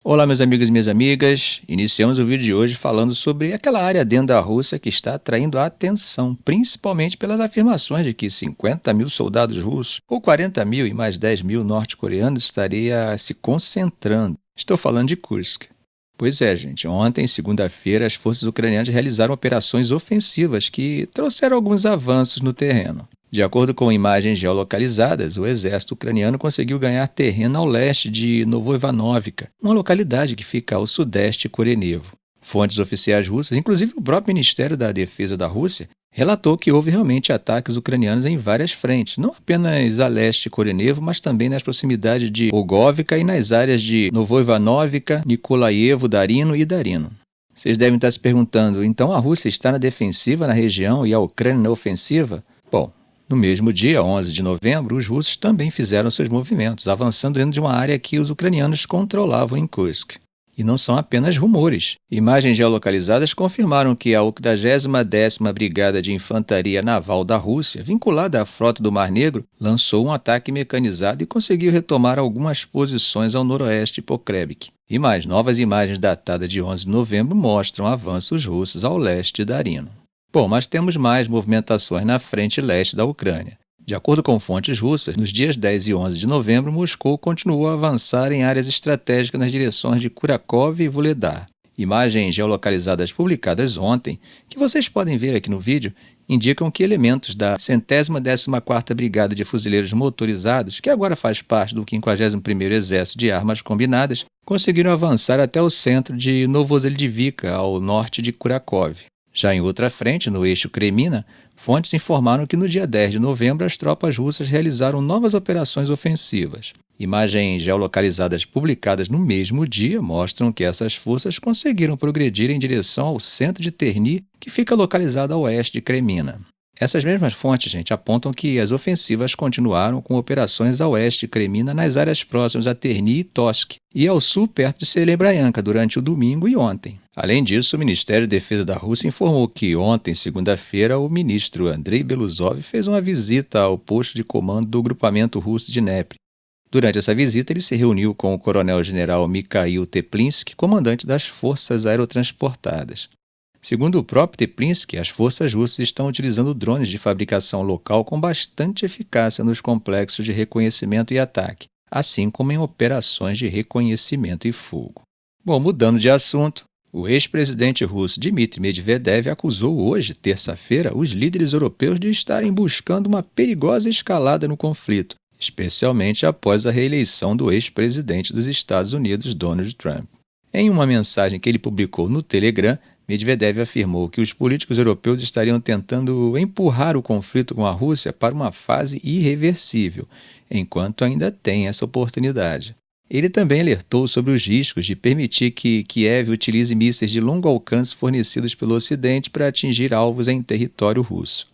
Olá, meus amigos e minhas amigas. Iniciamos o vídeo de hoje falando sobre aquela área dentro da Rússia que está atraindo a atenção, principalmente pelas afirmações de que 50 mil soldados russos, ou 40 mil e mais 10 mil norte-coreanos estaria se concentrando. Estou falando de Kursk. Pois é, gente. Ontem, segunda-feira, as forças ucranianas realizaram operações ofensivas que trouxeram alguns avanços no terreno. De acordo com imagens geolocalizadas, o exército ucraniano conseguiu ganhar terreno ao leste de Novoivanovka, uma localidade que fica ao sudeste corenevo. Fontes oficiais russas, inclusive o próprio Ministério da Defesa da Rússia, relatou que houve realmente ataques ucranianos em várias frentes, não apenas a leste corenevo, mas também nas proximidades de Ogovka e nas áreas de Novoivanovka, Nikolaevo, Darino e Darino. Vocês devem estar se perguntando, então a Rússia está na defensiva na região e a Ucrânia na ofensiva? Bom, no mesmo dia, 11 de novembro, os russos também fizeram seus movimentos, avançando dentro de uma área que os ucranianos controlavam em Kursk. E não são apenas rumores. Imagens geolocalizadas confirmaram que a 80ª Brigada de Infantaria Naval da Rússia, vinculada à Frota do Mar Negro, lançou um ataque mecanizado e conseguiu retomar algumas posições ao noroeste de Pokrovsk. E mais novas imagens datadas de 11 de novembro mostram avanços russos ao leste de Darino. Bom, mas temos mais movimentações na frente leste da Ucrânia. De acordo com fontes russas, nos dias 10 e 11 de novembro, Moscou continuou a avançar em áreas estratégicas nas direções de Kurakov e Vuhledar. Imagens geolocalizadas publicadas ontem, que vocês podem ver aqui no vídeo, indicam que elementos da 114ª Brigada de Fuzileiros Motorizados, que agora faz parte do 51º Exército de Armas Combinadas, conseguiram avançar até o centro de Novoselivka, ao norte de Kurakov. Já em outra frente, no eixo Kremina, fontes informaram que no dia 10 de novembro as tropas russas realizaram novas operações ofensivas. Imagens geolocalizadas publicadas no mesmo dia mostram que essas forças conseguiram progredir em direção ao centro de Terni, que fica localizado a oeste de Kremina. Essas mesmas fontes, apontam que as ofensivas continuaram com operações a oeste de Kremina nas áreas próximas a Terni e Tosk, e ao sul perto de Serebranyanka durante o domingo e ontem. Além disso, o Ministério da Defesa da Rússia informou que ontem, segunda-feira, o ministro Andrei Beluzov fez uma visita ao posto de comando do grupamento russo de Dnepr. Durante essa visita, ele se reuniu com o coronel-general Mikhail Teplinsky, comandante das forças aerotransportadas. Segundo o próprio Teplinsky, as forças russas estão utilizando drones de fabricação local com bastante eficácia nos complexos de reconhecimento e ataque, assim como em operações de reconhecimento e fogo. Bom, mudando de assunto, o ex-presidente russo Dmitry Medvedev acusou hoje, terça-feira, os líderes europeus de estarem buscando uma perigosa escalada no conflito, especialmente após a reeleição do ex-presidente dos Estados Unidos, Donald Trump. Em uma mensagem que ele publicou no Telegram, Medvedev afirmou que os políticos europeus estariam tentando empurrar o conflito com a Rússia para uma fase irreversível, enquanto ainda tem essa oportunidade. Ele também alertou sobre os riscos de permitir que Kiev utilize mísseis de longo alcance fornecidos pelo Ocidente para atingir alvos em território russo.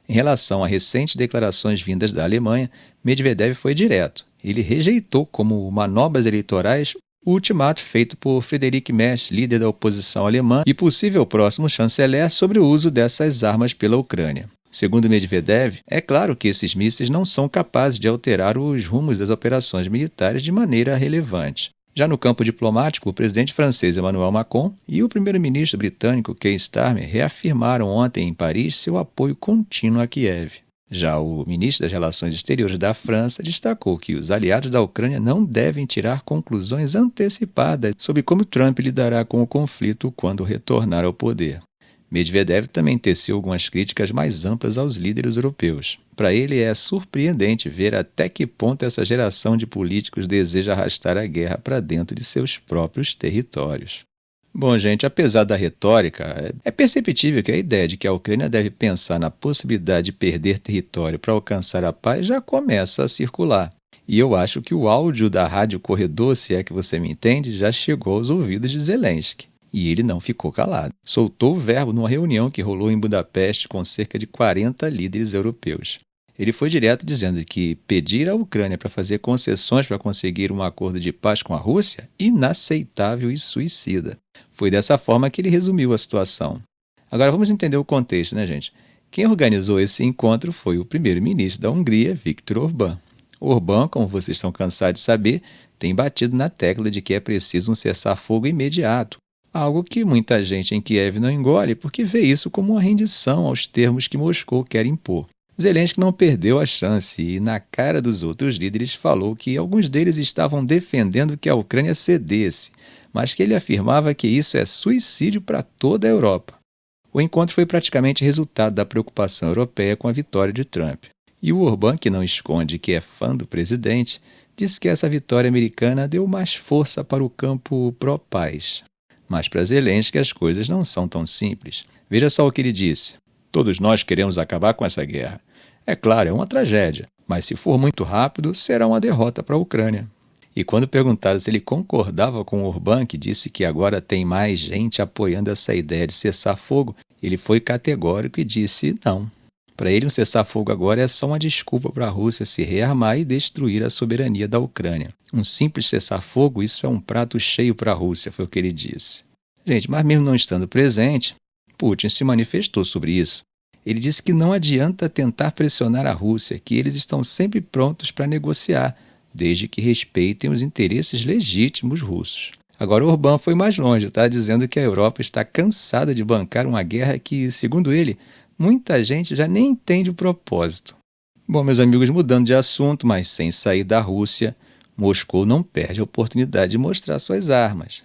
Em relação a recentes declarações vindas da Alemanha, Medvedev foi direto. Ele rejeitou como manobras eleitorais o ultimato feito por Friedrich Merz, líder da oposição alemã e possível próximo chanceler, sobre o uso dessas armas pela Ucrânia. Segundo Medvedev, é claro que esses mísseis não são capazes de alterar os rumos das operações militares de maneira relevante. Já no campo diplomático, o presidente francês Emmanuel Macron e o primeiro-ministro britânico Keir Starmer reafirmaram ontem em Paris seu apoio contínuo a Kiev. Já o ministro das Relações Exteriores da França destacou que os aliados da Ucrânia não devem tirar conclusões antecipadas sobre como Trump lidará com o conflito quando retornar ao poder. Medvedev também teceu algumas críticas mais amplas aos líderes europeus. Para ele, é surpreendente ver até que ponto essa geração de políticos deseja arrastar a guerra para dentro de seus próprios territórios. Bom, gente, apesar da retórica, é perceptível que a ideia de que a Ucrânia deve pensar na possibilidade de perder território para alcançar a paz já começa a circular. E eu acho que o áudio da Rádio Corredor, se é que você me entende, já chegou aos ouvidos de Zelensky. E ele não ficou calado. Soltou o verbo numa reunião que rolou em Budapeste com cerca de 40 líderes europeus. Ele foi direto dizendo que pedir à Ucrânia para fazer concessões para conseguir um acordo de paz com a Rússia, inaceitável e suicida. Foi dessa forma que ele resumiu a situação. Agora vamos entender o contexto, gente? Quem organizou esse encontro foi o primeiro-ministro da Hungria, Viktor Orbán. Orbán, como vocês estão cansados de saber, tem batido na tecla de que é preciso um cessar-fogo imediato, algo que muita gente em Kiev não engole porque vê isso como uma rendição aos termos que Moscou quer impor. Zelensky não perdeu a chance e, na cara dos outros líderes, falou que alguns deles estavam defendendo que a Ucrânia cedesse, mas que ele afirmava que isso é suicídio para toda a Europa. O encontro foi praticamente resultado da preocupação europeia com a vitória de Trump. E o Orbán, que não esconde que é fã do presidente, disse que essa vitória americana deu mais força para o campo pró-paz. Mas para Zelensky as coisas não são tão simples. Veja só o que ele disse. Todos nós queremos acabar com essa guerra. É claro, é uma tragédia, mas se for muito rápido, será uma derrota para a Ucrânia. E quando perguntado se ele concordava com Orbán, que disse que agora tem mais gente apoiando essa ideia de cessar-fogo, ele foi categórico e disse não. Para ele, um cessar-fogo agora é só uma desculpa para a Rússia se rearmar e destruir a soberania da Ucrânia. Um simples cessar-fogo, isso é um prato cheio para a Rússia, foi o que ele disse. Gente, mas mesmo não estando presente, Putin se manifestou sobre isso. Ele disse que não adianta tentar pressionar a Rússia, que eles estão sempre prontos para negociar, desde que respeitem os interesses legítimos russos. Agora Orbán foi mais longe, dizendo que a Europa está cansada de bancar uma guerra que, segundo ele, muita gente já nem entende o propósito. Bom, meus amigos, mudando de assunto, mas sem sair da Rússia, Moscou não perde a oportunidade de mostrar suas armas.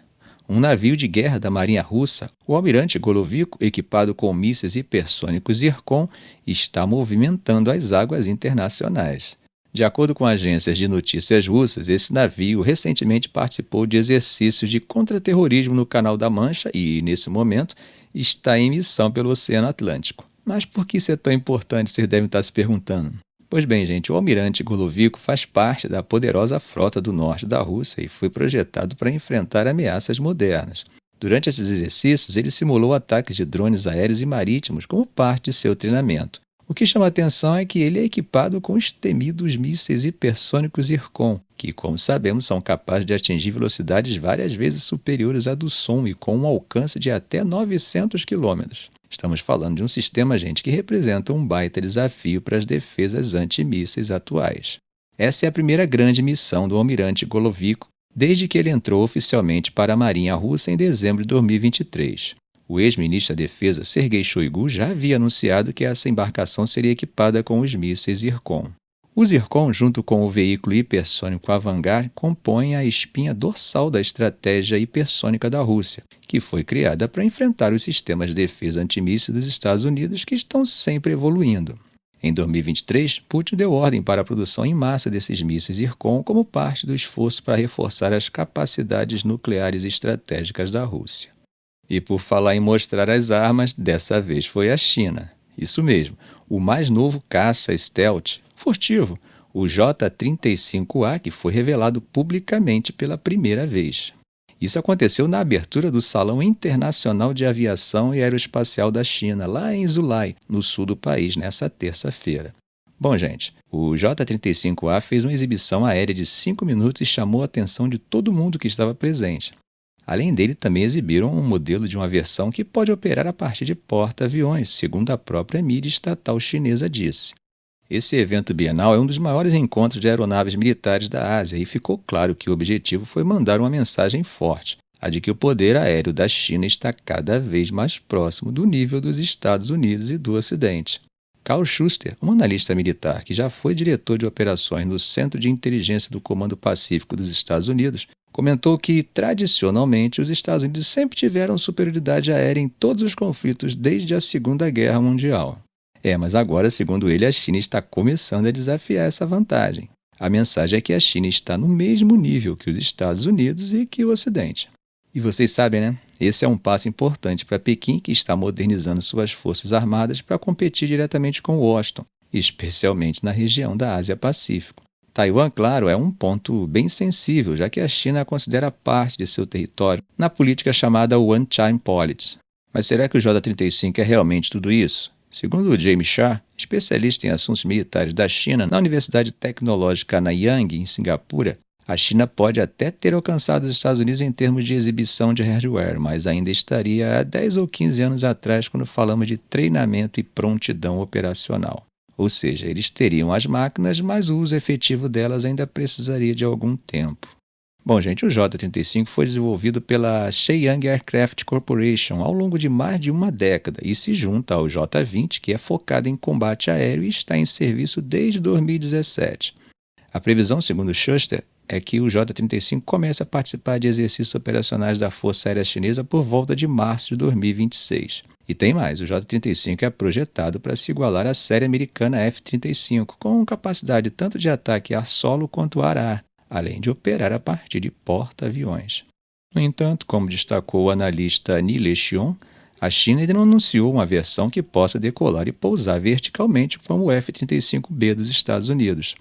Um navio de guerra da Marinha Russa, o Almirante Goloviko, equipado com mísseis hipersônicos Zircon, está movimentando as águas internacionais. De acordo com agências de notícias russas, esse navio recentemente participou de exercícios de contra-terrorismo no Canal da Mancha e, nesse momento, está em missão pelo Oceano Atlântico. Mas por que isso é tão importante, vocês devem estar se perguntando? Pois bem, gente, o Almirante Goloviko faz parte da poderosa frota do norte da Rússia e foi projetado para enfrentar ameaças modernas. Durante esses exercícios, ele simulou ataques de drones aéreos e marítimos como parte de seu treinamento. O que chama a atenção é que ele é equipado com os temidos mísseis hipersônicos Zircon, que, como sabemos, são capazes de atingir velocidades várias vezes superiores à do som e com um alcance de até 900 km. Estamos falando de um sistema, gente, que representa um baita desafio para as defesas antimísseis atuais. Essa é a primeira grande missão do Almirante Goloviko, desde que ele entrou oficialmente para a Marinha Russa em dezembro de 2023. O ex-ministro da Defesa, Sergei Shoigu, já havia anunciado que essa embarcação seria equipada com os mísseis Zircon. O Zircon, junto com o veículo hipersônico Avangard, compõem a espinha dorsal da estratégia hipersônica da Rússia, que foi criada para enfrentar os sistemas de defesa antimísseis dos Estados Unidos, que estão sempre evoluindo. Em 2023, Putin deu ordem para a produção em massa desses mísseis Zircon como parte do esforço para reforçar as capacidades nucleares estratégicas da Rússia. E por falar em mostrar as armas, dessa vez foi a China. Isso mesmo, o mais novo caça stealth furtivo, o J-35A, que foi revelado publicamente pela primeira vez. Isso aconteceu na abertura do Salão Internacional de Aviação e Aeroespacial da China, lá em Zhulai, no sul do país, nessa terça-feira. Bom, gente, o J-35A fez uma exibição aérea de 5 minutos e chamou a atenção de todo mundo que estava presente. Além dele, também exibiram um modelo de uma versão que pode operar a partir de porta-aviões, segundo a própria mídia estatal chinesa disse. Esse evento bienal é um dos maiores encontros de aeronaves militares da Ásia e ficou claro que o objetivo foi mandar uma mensagem forte, a de que o poder aéreo da China está cada vez mais próximo do nível dos Estados Unidos e do Ocidente. Carl Schuster, um analista militar que já foi diretor de operações no Centro de Inteligência do Comando Pacífico dos Estados Unidos, comentou que, tradicionalmente, os Estados Unidos sempre tiveram superioridade aérea em todos os conflitos desde a Segunda Guerra Mundial. Mas agora, segundo ele, a China está começando a desafiar essa vantagem. A mensagem é que a China está no mesmo nível que os Estados Unidos e que o Ocidente. E vocês sabem, né? Esse é um passo importante para Pequim, que está modernizando suas forças armadas para competir diretamente com Washington, especialmente na região da Ásia-Pacífico. Taiwan, claro, é um ponto bem sensível, já que a China a considera parte de seu território na política chamada One-China Policy. Mas será que o J-35 é realmente tudo isso? Segundo o James Shah, especialista em assuntos militares da China na Universidade Tecnológica Nanyang, em Singapura, a China pode até ter alcançado os Estados Unidos em termos de exibição de hardware, mas ainda estaria há 10 ou 15 anos atrás quando falamos de treinamento e prontidão operacional. Ou seja, eles teriam as máquinas, mas o uso efetivo delas ainda precisaria de algum tempo. Bom, gente, o J-35 foi desenvolvido pela Shenyang Aircraft Corporation ao longo de mais de uma década e se junta ao J-20, que é focado em combate aéreo e está em serviço desde 2017. A previsão, segundo Shuster, é que o J-35 comece a participar de exercícios operacionais da Força Aérea Chinesa por volta de março de 2026. E tem mais, o J-35 é projetado para se igualar à série americana F-35, com capacidade tanto de ataque ar solo quanto ar-ar, além de operar a partir de porta-aviões. No entanto, como destacou o analista Nile Xion, a China ainda não anunciou uma versão que possa decolar e pousar verticalmente como o F-35B dos Estados Unidos.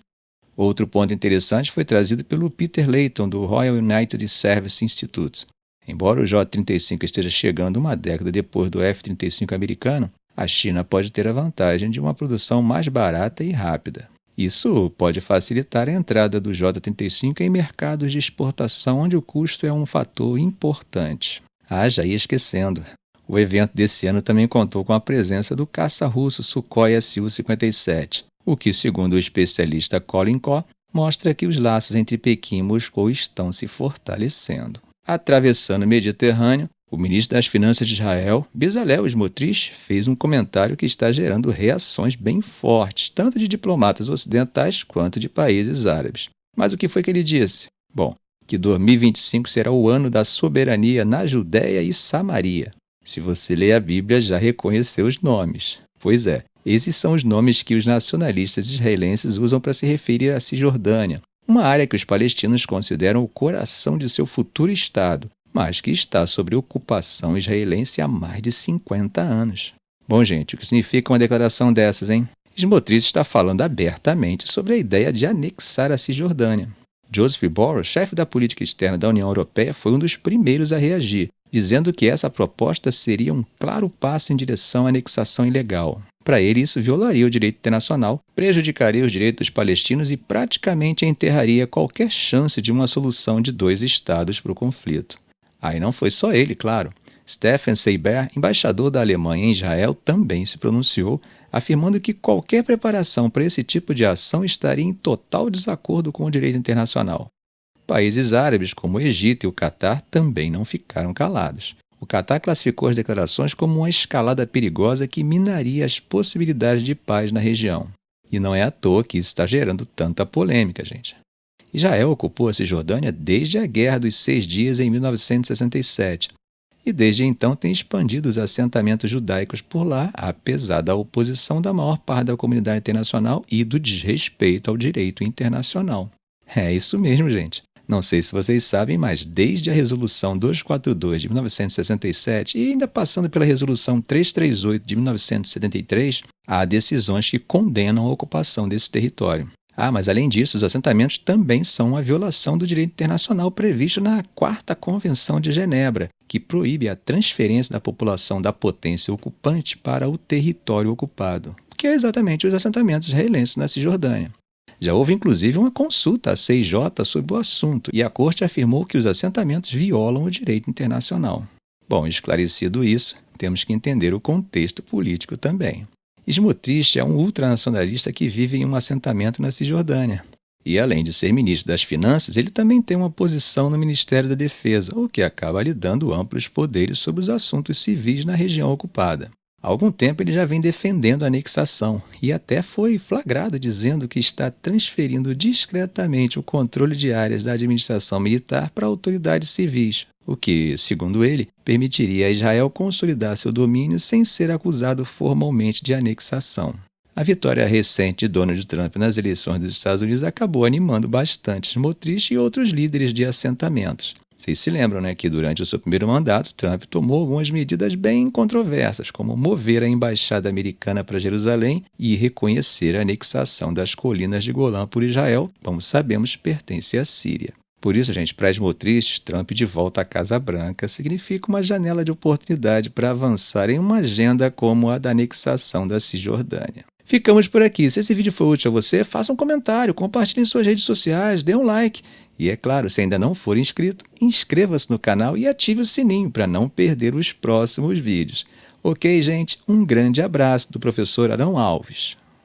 Outro ponto interessante foi trazido pelo Peter Layton, do Royal United Service Institute. Embora o J-35 esteja chegando uma década depois do F-35 americano, a China pode ter a vantagem de uma produção mais barata e rápida. Isso pode facilitar a entrada do J-35 em mercados de exportação onde o custo é um fator importante. Já ia esquecendo. O evento desse ano também contou com a presença do caça russo Sukhoi Su-57, o que, segundo o especialista Colin Kaw, mostra que os laços entre Pequim e Moscou estão se fortalecendo. Atravessando o Mediterrâneo, o ministro das Finanças de Israel, Bezalel Smotrich, fez um comentário que está gerando reações bem fortes, tanto de diplomatas ocidentais quanto de países árabes. Mas o que foi que ele disse? Bom, que 2025 será o ano da soberania na Judéia e Samaria. Se você lê a Bíblia, já reconheceu os nomes. Pois é, esses são os nomes que os nacionalistas israelenses usam para se referir à Cisjordânia, uma área que os palestinos consideram o coração de seu futuro Estado, mas que está sob ocupação israelense há mais de 50 anos. Bom, gente, o que significa uma declaração dessas, hein? Smotrich está falando abertamente sobre a ideia de anexar a Cisjordânia. Joseph Borrell, chefe da política externa da União Europeia, foi um dos primeiros a reagir, dizendo que essa proposta seria um claro passo em direção à anexação ilegal. Para ele, isso violaria o direito internacional, prejudicaria os direitos dos palestinos e praticamente enterraria qualquer chance de uma solução de dois estados para o conflito. E não foi só ele, claro. Steffen Seibert, embaixador da Alemanha em Israel, também se pronunciou, afirmando que qualquer preparação para esse tipo de ação estaria em total desacordo com o direito internacional. Países árabes, como o Egito e o Catar, também não ficaram calados. O Catar classificou as declarações como uma escalada perigosa que minaria as possibilidades de paz na região. E não é à toa que isso está gerando tanta polêmica, gente. Israel ocupou a Cisjordânia desde a Guerra dos 6 Dias em 1967, e desde então tem expandido os assentamentos judaicos por lá, apesar da oposição da maior parte da comunidade internacional e do desrespeito ao direito internacional. É isso mesmo, gente. Não sei se vocês sabem, mas desde a Resolução 242 de 1967 e ainda passando pela Resolução 338 de 1973, há decisões que condenam a ocupação desse território. Mas além disso, os assentamentos também são uma violação do direito internacional previsto na 4ª Convenção de Genebra, que proíbe a transferência da população da potência ocupante para o território ocupado, que é exatamente os assentamentos israelenses na Cisjordânia. Já houve inclusive uma consulta à CIJ sobre o assunto e a Corte afirmou que os assentamentos violam o direito internacional. Bom, esclarecido isso, temos que entender o contexto político também. Smotrich é um ultranacionalista que vive em um assentamento na Cisjordânia. E além de ser ministro das Finanças, ele também tem uma posição no Ministério da Defesa, o que acaba lhe dando amplos poderes sobre os assuntos civis na região ocupada. Há algum tempo ele já vem defendendo a anexação e até foi flagrado dizendo que está transferindo discretamente o controle de áreas da administração militar para autoridades civis, o que, segundo ele, permitiria a Israel consolidar seu domínio sem ser acusado formalmente de anexação. A vitória recente de Donald Trump nas eleições dos Estados Unidos acabou animando bastante Smotrich e outros líderes de assentamentos. Vocês se lembram, né, que durante o seu primeiro mandato, Trump tomou algumas medidas bem controversas, como mover a embaixada americana para Jerusalém e reconhecer a anexação das colinas de Golã por Israel, como sabemos, pertence à Síria. Por isso, gente, para Smotrich, Trump de volta à Casa Branca significa uma janela de oportunidade para avançar em uma agenda como a da anexação da Cisjordânia. Ficamos por aqui. Se esse vídeo foi útil a você, faça um comentário, compartilhe em suas redes sociais, dê um like. E é claro, se ainda não for inscrito, inscreva-se no canal e ative o sininho para não perder os próximos vídeos. Ok, gente? Um grande abraço do professor Arão Alves.